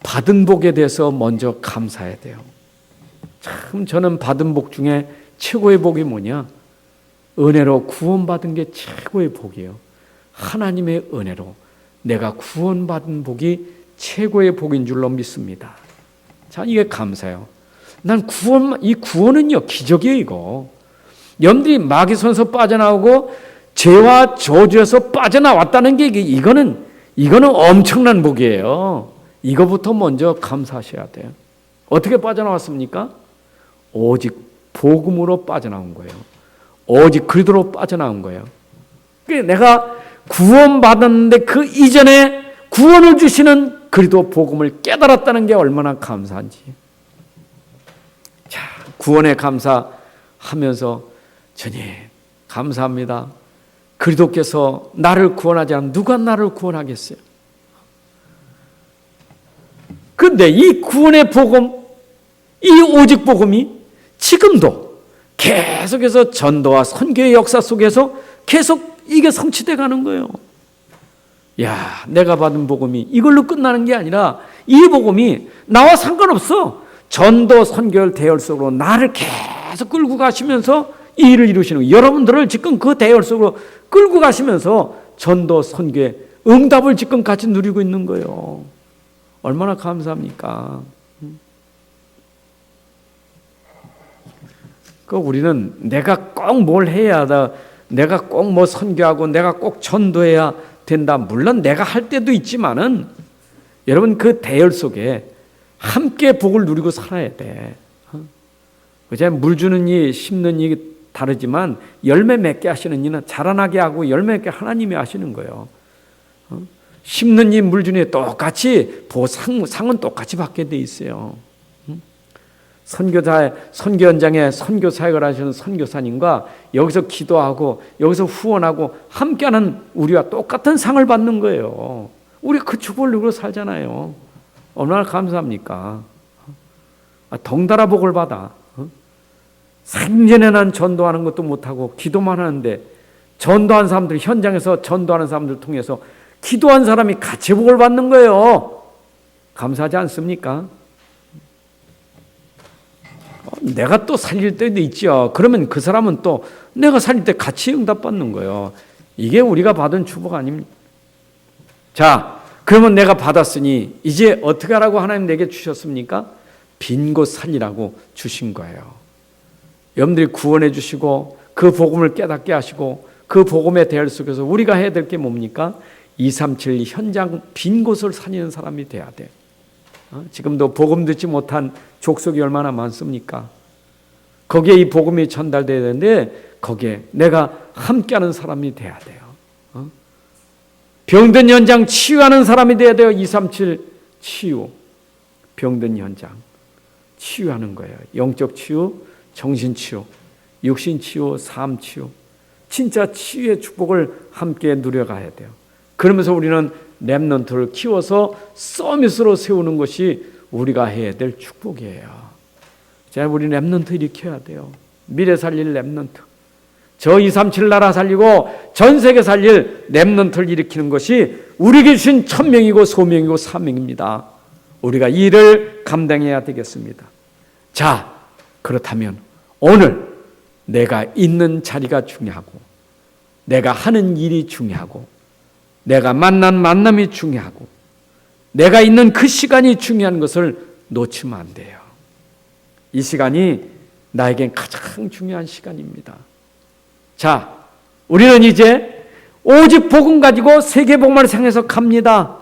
A: 받은 복에 대해서 먼저 감사해야 돼요. 참 저는 받은 복 중에 최고의 복이 뭐냐? 은혜로 구원받은 게 최고의 복이에요. 하나님의 은혜로 내가 구원받은 복이 최고의 복인 줄로 믿습니다. 자, 이게 감사해요. 난 이 구원은요, 기적이에요, 이거. 여러분들이 마귀손에서 빠져나오고 죄와 저주에서 빠져나왔다는 게 이거는 엄청난 복이에요. 이거부터 먼저 감사하셔야 돼요. 어떻게 빠져나왔습니까? 오직 복음으로 빠져나온 거예요. 오직 그리스도로 빠져나온 거예요. 내가 구원받았는데 그 이전에 구원을 주시는 그리스도 복음을 깨달았다는 게 얼마나 감사한지. 자, 구원에 감사하면서 주님 감사합니다. 그리스도께서 나를 구원하지 않으면 누가 나를 구원하겠어요? 그런데 이 구원의 복음, 이 오직 복음이 지금도 계속해서 전도와 선교의 역사 속에서 계속 이게 성취돼 가는 거예요. 야, 내가 받은 복음이 이걸로 끝나는 게 아니라 이 복음이 나와 상관없어. 전도 선교 대열 속으로 나를 계속 끌고 가시면서 이 일을 이루시는 거예요. 여러분들을 지금 그 대열 속으로 끌고 가시면서 전도 선교의 응답을 지금 같이 누리고 있는 거예요. 얼마나 감사합니까? 우리는 내가 꼭 뭘 해야 하다, 내가 꼭 뭐 선교하고 내가 꼭 전도해야 된다. 물론 내가 할 때도 있지만은 여러분 그 대열 속에 함께 복을 누리고 살아야 돼. 그제 물 주는 이 심는 이 다르지만 열매 맺게 하시는 이는 자라나게 하고 열매 맺게 하나님이 하시는 거예요. 심는 이 물 주는 이 똑같이 상은 똑같이 받게 돼 있어요. 선교 현장에 선교 사역을 하시는 선교사님과 여기서 기도하고 여기서 후원하고 함께하는 우리와 똑같은 상을 받는 거예요. 우리가 그 축복을 누리고 살잖아요. 얼마나 감사합니까? 덩달아 복을 받아. 생전에 난 전도하는 것도 못하고 기도만 하는데 전도한 사람들, 현장에서 전도하는 사람들 통해서 기도한 사람이 같이 복을 받는 거예요. 감사하지 않습니까? 내가 또 살릴 때도 있죠. 그러면 그 사람은 또 내가 살릴 때 같이 응답받는 거예요. 이게 우리가 받은 축복 아닙니까? 자, 그러면 내가 받았으니 이제 어떻게 하라고 하나님 내게 주셨습니까? 빈 곳 살리라고 주신 거예요. 여러분들이 구원해 주시고 그 복음을 깨닫게 하시고 그 복음의 대열 속에서 우리가 해야 될 게 뭡니까? 237 현장 빈 곳을 살리는 사람이 돼야 돼. 지금도 복음 듣지 못한 족속이 얼마나 많습니까? 거기에 이 복음이 전달돼야 되는데 거기에 내가 함께하는 사람이 돼야 돼요. 병든 현장 치유하는 사람이 돼야 돼요. 237 치유. 병든 현장 치유하는 거예요. 영적 치유, 정신 치유, 육신 치유, 삶 치유. 진짜 치유의 축복을 함께 누려가야 돼요. 그러면서 우리는 렘넌트를 키워서 서밋으로 세우는 것이 우리가 해야 될 축복이에요. 자, 우리 렘넌트 일으켜야 돼요. 미래 살릴 렘넌트. 저 237 나라 살리고 전 세계 살릴 렘넌트를 일으키는 것이 우리에게 주신 천명이고 소명이고 사명입니다. 우리가 이 일을 감당해야 되겠습니다. 자, 그렇다면 오늘 내가 있는 자리가 중요하고 내가 하는 일이 중요하고 내가 만난 만남이 중요하고 내가 있는 그 시간이 중요한 것을 놓치면 안 돼요. 이 시간이 나에겐 가장 중요한 시간입니다. 자, 우리는 이제 오직 복음 가지고 세계복음을 향해서 갑니다.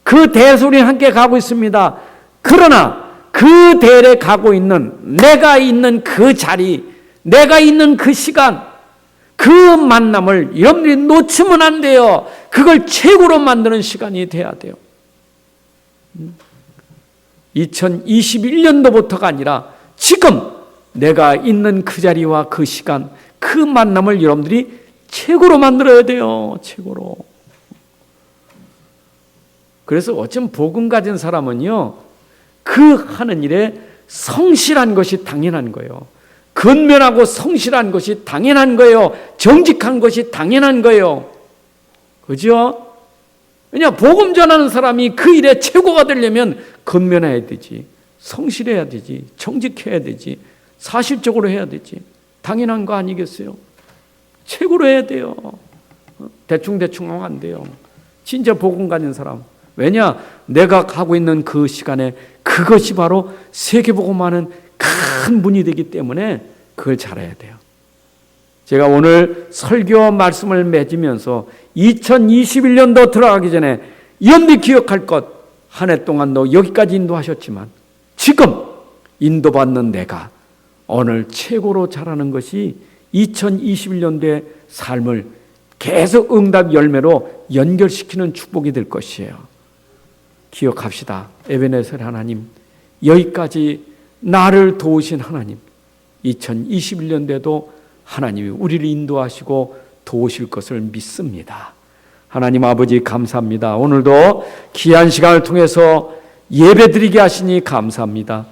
A: 그 대에서 우리는 함께 가고 있습니다. 그러나 그 대에 가고 있는 내가 있는 그 자리, 내가 있는 그 시간, 그 만남을 여러분들이 놓치면 안 돼요. 그걸 최고로 만드는 시간이 돼야 돼요. 2021년도부터가 아니라 지금 내가 있는 그 자리와 그 시간, 그 만남을 여러분들이 최고로 만들어야 돼요. 최고로. 그래서 어쩜 복음 가진 사람은요, 그 하는 일에 성실한 것이 당연한 거예요. 근면하고 성실한 것이 당연한 거예요. 정직한 것이 당연한 거예요. 그죠? 왜냐, 복음 전하는 사람이 그 일에 최고가 되려면 근면해야 되지, 성실해야 되지, 정직해야 되지, 사실적으로 해야 되지. 당연한 거 아니겠어요? 최고로 해야 돼요. 대충대충 하면 안 돼요. 진짜 복음 가진 사람. 왜냐? 내가 가고 있는 그 시간에 그것이 바로 세계복음하는 큰 문이 되기 때문에 그걸 잘해야 돼요. 제가 오늘 설교 말씀을 맺으면서 2021년도 들어가기 전에 연비 기억할 것, 한 해 동안도 여기까지 인도하셨지만 지금 인도받는 내가 오늘 최고로 잘하는 것이 2021년도의 삶을 계속 응답 열매로 연결시키는 축복이 될 것이에요. 기억합시다. 에베네셀 하나님, 여기까지 나를 도우신 하나님, 2021년도에도 하나님이 우리를 인도하시고 도우실 것을 믿습니다. 하나님 아버지 감사합니다. 오늘도 귀한 시간을 통해서 예배드리게 하시니 감사합니다.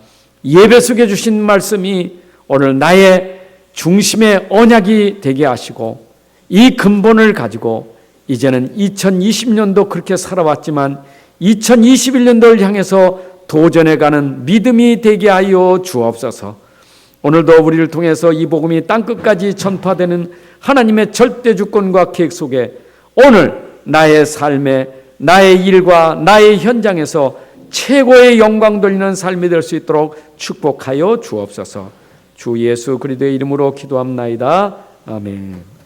A: 예배 속에 주신 말씀이 오늘 나의 중심의 언약이 되게 하시고 이 근본을 가지고 이제는 2020년도 그렇게 살아왔지만 2021년도를 향해서 도전해가는 믿음이 되게 하여 주옵소서. 오늘도 우리를 통해서 이 복음이 땅끝까지 전파되는 하나님의 절대 주권과 계획 속에 오늘 나의 삶에, 나의 일과 나의 현장에서 최고의 영광 돌리는 삶이 될 수 있도록 축복하여 주옵소서. 주 예수 그리스도의 이름으로 기도합나이다. 아멘.